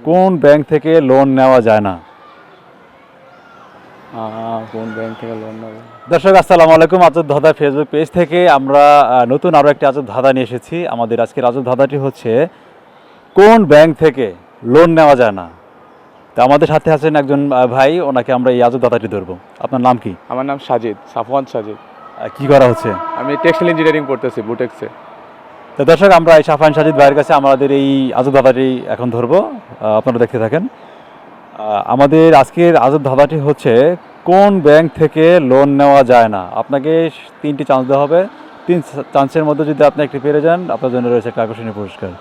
কোন ব্যাংক থেকে লোন নেওয়া যায় না? কোন ব্যাংক থেকে লোন নেবো? দর্শক আসসালামু আলাইকুম। আজব ধাঁধা ফেসবুক পেজ থেকে আমরা নতুন আরও একটি আজব ধাঁধা নিয়ে এসেছি। আমাদের আজকের আজব ধাঁধাটি হচ্ছে কোন ব্যাংক থেকে লোন নেওয়া যায় না। তো আমাদের সাথে আছেন একজন ভাই, ওনাকে আমরা এই আজব ধাঁধাটি ধরবো। আপনার নাম কি? আমার নাম সাজিদ, সাফওয়ান সাজিদ। কি করা হচ্ছে? আমি টেক্সটাইল ইঞ্জিনিয়ারিং পড়তেছি বুটেক্সে। তো দর্শক আমরা এই সাফান সাজিদ ভাইয়ের কাছে আমাদের এই আজব ধাঁধাটি এখন ধরবো। আপনারা দেখতে থাকেন। আমাদের আজকের আজব ধাঁধাটি হচ্ছে কোন ব্যাংক থেকে লোন নেওয়া যায় না। আপনাকে 3টি চান্স দেওয়া হবে। 3 চান্সের মধ্যে যদি আপনি একটি পেরে যান, আপনার জন্য রয়েছে একটা আকর্ষণীয় পুরস্কার।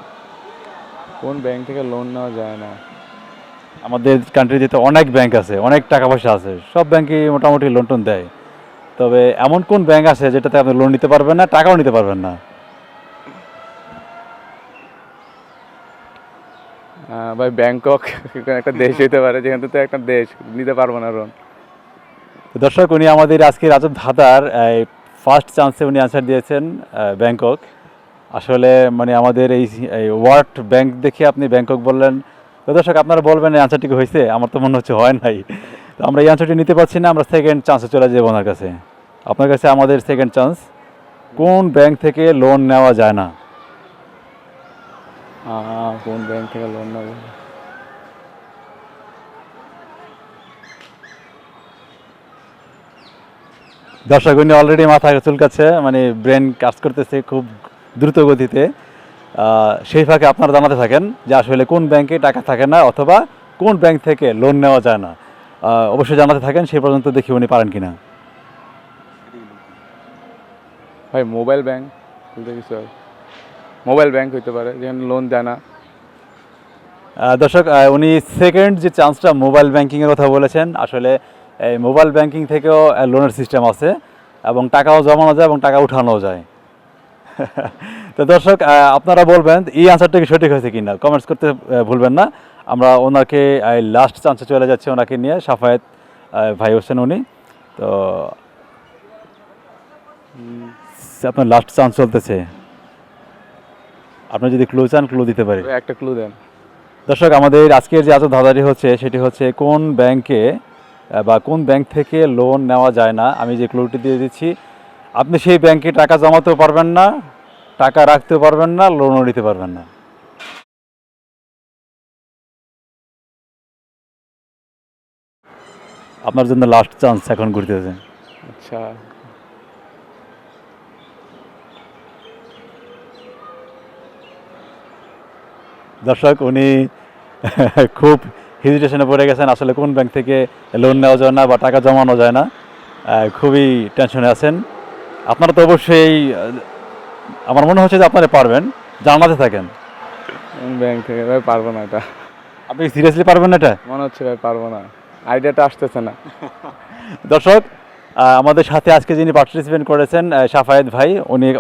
কোন ব্যাংক থেকে লোন নেওয়া যায় না? আমাদের কান্ট্রিতে তো অনেক ব্যাংক আছে, অনেক টাকা পয়সা আছে, সব ব্যাংকই মোটামুটি লোন টোন দেয়। তবে এমন কোন ব্যাংক আছে যেটাতে আপনি লোন নিতে পারবেন না, টাকাও নিতে পারবেন না? ভাই ব্যাংকক একটা দেশ হইতে পারে, যেখান থেকে একটা দেশ নিতে পারবো না লোন। তো দর্শক, উনি আমাদের আজকের আজব ধাঁধার ফার্স্ট চান্সে উনি অ্যান্সার দিয়েছেন ব্যাংকক। আসলে মানে আমাদের এই ওয়ার্ল্ড ব্যাংক দেখে আপনি ব্যাংকক বললেন। তো দর্শক, আপনারা বলবেন এই অ্যান্সারটি হয়েছে? আমার তো মনে হচ্ছে হয় নাই। তো আমরা এই অ্যান্সারটি নিতে পারছি না, আমরা সেকেন্ড চান্সে চলে যাবো ওনার কাছে। আপনার কাছে আমাদের সেকেন্ড চান্স। কোন ব্যাংক থেকে লোন নেওয়া যায় না? কোন ব্যাংক থেকে লোন নেবো? দর্শক, উনি অলরেডি মাথা চুলকাচ্ছে, মানে ব্রেন কাজ করতেছে খুব দ্রুত গতিতে। সেই ফাঁকে আপনারা জানাতে থাকেন যে আসলে কোন ব্যাংকে টাকা থাকে না অথবা কোন ব্যাংক থেকে লোন নেওয়া যায় না। অবশ্যই জানাতে থাকেন, সেই পর্যন্ত দেখি উনি পারেন কিনা। ভাই মোবাইল ব্যাংক বলতে কিছু হয়, মোবাইল ব্যাংক হইতে পারে যেখানে লোন দেয় না। দর্শক, উনি সেকেন্ড যে চান্সটা মোবাইল ব্যাংকিংয়ের কথা বলেছেন, আসলে এই মোবাইল ব্যাংকিং থেকেও লোনের সিস্টেম আছে এবং টাকাও জমানো যায় এবং টাকা উঠানো যায়। তো দর্শক, আপনারা বলবেন এই আনসারটা কি সঠিক হয়েছে কিনা, কমেন্টস করতে ভুলবেন না। আমরা ওনাকে লাস্ট চান্সে চলে যাচ্ছি, ওনাকে নিয়ে সাফায়েত ভাই হোসেন উনি। তো আপনার লাস্ট চান্স চলতেছে। আপনি যদি ক্লু চান, ক্লু দিতে পারি। একটা ক্লু দেন। দর্শক, আমাদের আজকের যে আজব ধাঁধাটি হচ্ছে সেটি হচ্ছে কোন ব্যাংকে বা কোন ব্যাংক থেকে লোন নেওয়া যায় না। আমি যে ক্লুটি দিয়ে দিচ্ছি, আপনি সেই ব্যাংকে টাকা জমাতেও পারবেন না, টাকা রাখতেও পারবেন না, লোনও নিতে পারবেন না। আপনার জন্য লাস্ট চান্স এখন ঘুরতেছে। আচ্ছা, দর্শক, উনি খুব হেজিটেশনে পড়ে গেছেন। আসলে কোন ব্যাংক থেকে লোন নেওয়া যায় না বা টাকা জমানো যায় না, খুবই টেনশনে আছেন। আপনারা তো অবশ্যই, আমার মনে হচ্ছে যে আপনারা পারবেন, জানাতে থাকেন। কোন ব্যাংক থেকে? ভাই পারবো না এটা। আপনি সিরিয়াসলি পারবেন না এটা? মনে হচ্ছে ভাই পারবো না, আইডিয়াটা আসতেছে না। দর্শক, আমাদের সাথে আজকে যিনি পার্টিসিপেন্ট করেছেন সাফায়েত ভাই,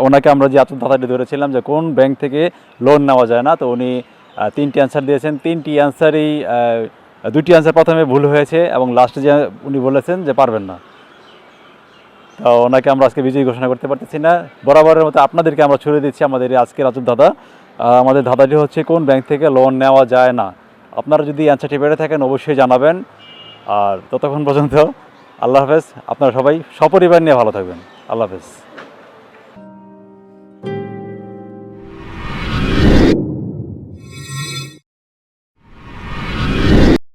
ওনাকে আমরা যে আজব ধাঁধাটি ধরেছিলাম যে কোন ব্যাংক থেকে লোন নেওয়া যায় না, তো উনি 3টি অ্যান্সার দিয়েছেন। 3টি অ্যান্সারই, 2টি অ্যান্সার প্রথমে ভুল হয়েছে এবং লাস্টে যে উনি বলেছেন যে পারবেন না। তো ওনাকে আমরা আজকে বিজয়ী ঘোষণা করতে পারতেছি না। বরাবরের মতো আপনাদেরকে আমরা ছুড়ে দিচ্ছি আমাদের এই আজকের আজব ধাঁধা। আমাদের ধাঁধাটি হচ্ছে কোন ব্যাংক থেকে লোন নেওয়া যায় না। আপনারা যদি অ্যান্সারটি পেরে থাকেন অবশ্যই জানাবেন। আর ততক্ষণ পর্যন্ত আল্লাহ হাফেজ। আপনারা সবাই সপরিবার নিয়ে ভালো থাকবেন। আল্লাহ হাফেজ।